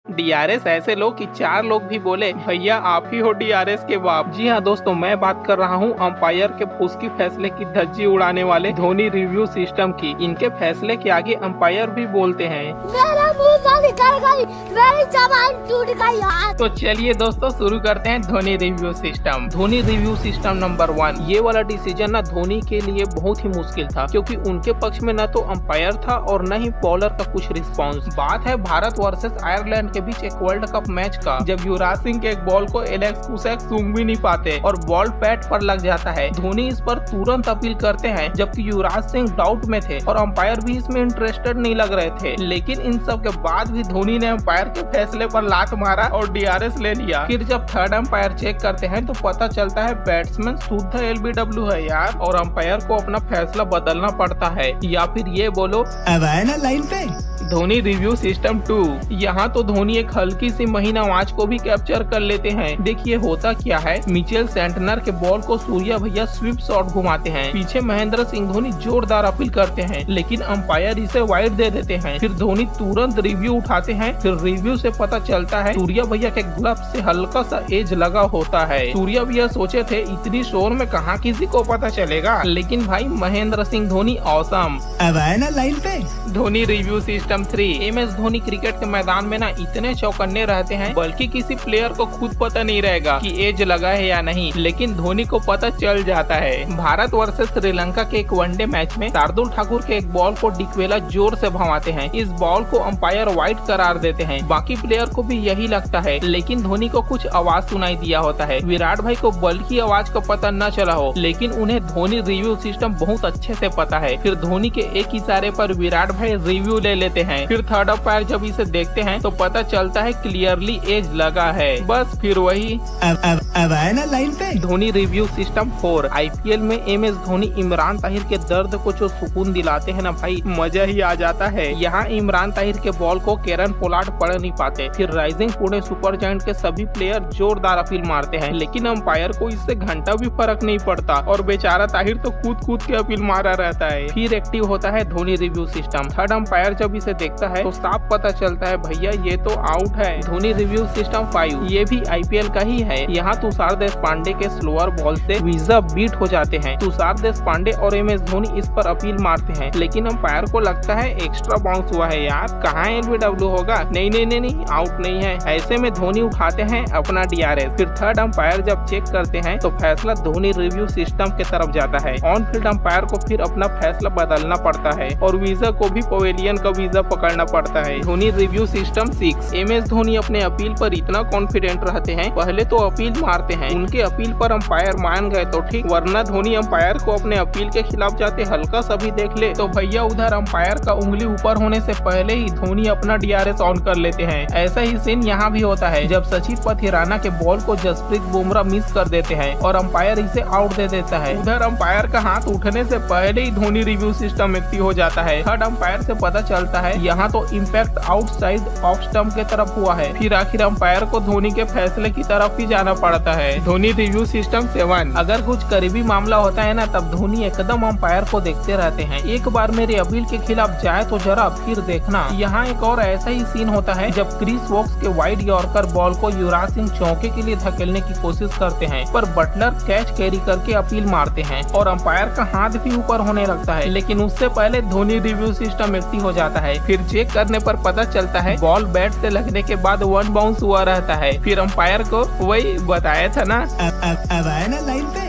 DRS ऐसे लोग कि 4 लोग भी बोले भैया आप ही हो डीआरएस के बाप। जी हाँ दोस्तों, मैं बात कर रहा हूँ अंपायर के फुसकी फैसले की धज्जी उड़ाने वाले धोनी रिव्यू सिस्टम की। इनके फैसले के आगे अंपायर भी बोलते हैं। मेरा मुंह निकल गई, मेरी जबान टूट गई यार। तो चलिए दोस्तों शुरू करते हैं Dhoni review system. Dhoni review system number 1। ये वाला डिसीजन ना धोनी के लिए बहुत ही मुश्किल था, क्योंकि उनके पक्ष में न तो अंपायर था और न ही बॉलर का कुछ रिस्पॉन्स। बात है भारत वर्सेस आयरलैंड के बीच एक वर्ल्ड कप मैच का, जब युवराज सिंह के एक बॉल को एलेक्स कुसैक सूंघ भी नहीं पाते और बॉल पैड पर लग जाता है। धोनी इस पर तुरंत अपील करते हैं, जबकि युवराज सिंह डाउट में थे और अंपायर भी इसमें इंटरेस्टेड नहीं लग रहे थे। लेकिन इन सब के बाद भी धोनी ने अंपायर के फैसले पर लात मारा और डीआरएस ले लिया। फिर जब थर्ड अंपायर चेक करते हैं तो पता चलता है बैट्समैन शुद्ध एलबीडब्ल्यू है यार, और अंपायर को अपना फैसला बदलना पड़ता है। या फिर ये बोलो अब आए ना लाइन पे। Dhoni review system 2। यहाँ तो धोनी एक हल्की सी महीना आवाज को भी कैप्चर कर लेते हैं। देखिए होता क्या है, मिचेल सेंटनर के बॉल को सूर्या भैया स्वीप शॉट घुमाते हैं। पीछे महेंद्र सिंह धोनी जोरदार अपील करते हैं, लेकिन अंपायर इसे वाइड दे देते हैं। फिर धोनी तुरंत रिव्यू उठाते हैं। फिर रिव्यू से पता चलता है सूर्या भैया के ग्लव से हल्का सा एज लगा होता है। सूर्या भैया सोचे थे इतनी शोर में कहाँ किसी को पता चलेगा, लेकिन भाई महेंद्र सिंह धोनी औसम। अब आए ना लाइन पे। Dhoni review system 3। MS Dhoni cricket के मैदान में ना इतने चौकन्ने रहते हैं, बल्कि किसी प्लेयर को खुद पता नहीं रहेगा कि एज लगा है या नहीं, लेकिन धोनी को पता चल जाता है। भारत वर्सेस श्रीलंका के एक वनडे मैच में शार्दुल ठाकुर के एक बॉल को डिकवेला जोर से भगाते हैं। इस बॉल को अंपायर वाइड करार देते हैं। बाकी प्लेयर को भी यही लगता है, लेकिन धोनी को कुछ आवाज सुनाई दिया होता है। विराट भाई को बॉल की आवाज का पता न चला हो, लेकिन उन्हें धोनी रिव्यू सिस्टम बहुत अच्छे से पता है। फिर धोनी के एक इशारे पर विराट भाई रिव्यू ले लेते हैं। फिर थर्ड अंपायर जब इसे देखते हैं तो पता चलता है क्लियरली एज लगा है। बस फिर वही अब आए ना लाइन पे। Dhoni review system 4। आईपीएल में MS धोनी इमरान ताहिर के दर्द को जो सुकून दिलाते हैं ना भाई, मजा ही आ जाता है। यहाँ इमरान ताहिर के बॉल को केरन पोलार्ड पढ़ नहीं पाते। फिर राइजिंग पुणे सुपर जायंट के सभी प्लेयर जोरदार अपील मारते हैं, लेकिन अंपायर को इससे घंटा भी फर्क नहीं पड़ता और बेचारा ताहिर तो कूद के अपील मारा रहता है। फिर एक्टिव होता है Dhoni review system. Third umpire जब इसे देखता है तो साफ पता चलता है भैया ये तो आउट है। Dhoni review system 5। ये भी आईपीएल का ही है। यहाँ तुषार देशपांडे के स्लोअर बॉल से वीजा बीट हो जाते हैं। तुषार देशपांडे और MS धोनी इस पर अपील मारते हैं, लेकिन अंपायर को लगता है एक्स्ट्रा बाउंस हुआ है यार, कहाँ एलबीडब्ल्यू होगा। नहीं, आउट नहीं है। ऐसे में धोनी उठाते हैं अपना डीआरएस। फिर थर्ड अंपायर जब चेक करते हैं तो फैसला धोनी रिव्यू सिस्टम के तरफ जाता है। ऑन फील्ड अंपायर को फिर अपना फैसला बदलना पड़ता है और वीजा को भी पवेलियन का वीजा पकड़ना पड़ता है। Dhoni review system 6। MS Dhoni अपने अपील पर इतना कॉन्फिडेंट रहते हैं, पहले तो अपील मारते हैं। उनके अपील पर अंपायर मान गए तो ठीक, वरना धोनी अंपायर को अपने अपील के खिलाफ जाते हल्का सा भी देख ले तो भैया उधर अंपायर का उंगली ऊपर होने से पहले ही धोनी अपना डीआरएस ऑन कर लेते हैं। ऐसा ही सीन यहाँ भी होता है, जब सचिन पथिराना के बॉल को जसप्रीत बुमराह मिस कर देते हैं और अंपायर इसे आउट दे देता है। उधर अंपायर का हाथ उठने से पहले ही धोनी रिव्यू सिस्टम एक्टिव हो जाता है। थर्ड अंपायर से पता चलता है यहाँ तो इम्पैक्ट आउटसाइड ऑफ स्टंप के तरफ हुआ है। फिर आखिर अंपायर को धोनी के फैसले की तरफ ही जाना पड़ता है। Dhoni review system 7। अगर कुछ करीबी मामला होता है ना, तब धोनी एकदम अंपायर को देखते रहते हैं। एक बार मेरे अपील के खिलाफ जाए तो जरा फिर देखना। यहाँ एक और ऐसा ही सीन होता है, जब क्रिस वोक्स के वाइड यॉर्कर बॉल को युवराज सिंह चौके के लिए धकेलने की कोशिश करते हैं, पर बटलर कैच कैरी करके अपील मारते हैं और अंपायर का हाथ भी ऊपर होने लगता है, लेकिन उससे पहले धोनी रिव्यू सिस्टम एक्टिव हो जाता है। फिर चेक करने पर पता चलता है बॉल बैट से लगने के बाद 1 बाउंस हुआ रहता है। फिर अंपायर को वही बताया था ना। अब आए ना लाइन पे।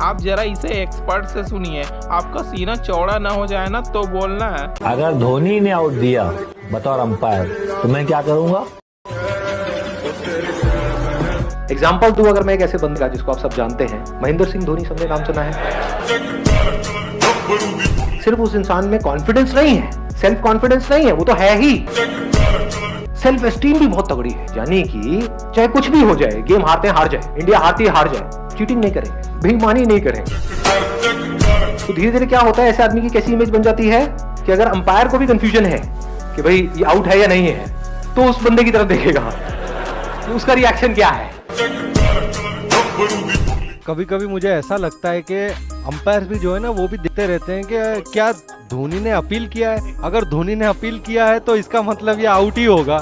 आप जरा इसे एक्सपर्ट से सुनिए, आपका सीना चौड़ा ना हो जाए ना तो बोलना है। अगर धोनी ने आउट दिया बतौर अंपायर तो मैं क्या करूंगा। एग्जाम्पल दूं अगर मैं एक ऐसे बंदे का जिसको आप सब जानते हैं, महेंद्र सिंह धोनी, सबने नाम सुना है। सिर्फ उस इंसान में कॉन्फिडेंस नहीं है, सेल्फ कॉन्फिडेंस नहीं है, वो तो है ही, सेल्फ एस्टीम भी बहुत तगड़ी है। यानी कि चाहे कुछ भी हो जाए, गेम हारते हार जाए, इंडिया हारती हार जाए, चीटिंग नहीं करेंगे, बेईमानी नहीं करेंगे। तो धीरे धीरे क्या होता है, ऐसे आदमी की कैसी इमेज बन जाती है कि अगर अंपायर को भी कंफ्यूजन है कि भाई ये आउट है या नहीं है, तो उस बंदे की तरफ देखेगा, तो उसका रिएक्शन क्या है। कभी कभी मुझे ऐसा लगता है कि अंपायर भी जो है ना, वो भी देखते रहते हैं कि क्या धोनी ने अपील किया है। अगर धोनी ने अपील किया है तो इसका मतलब ये आउट ही होगा।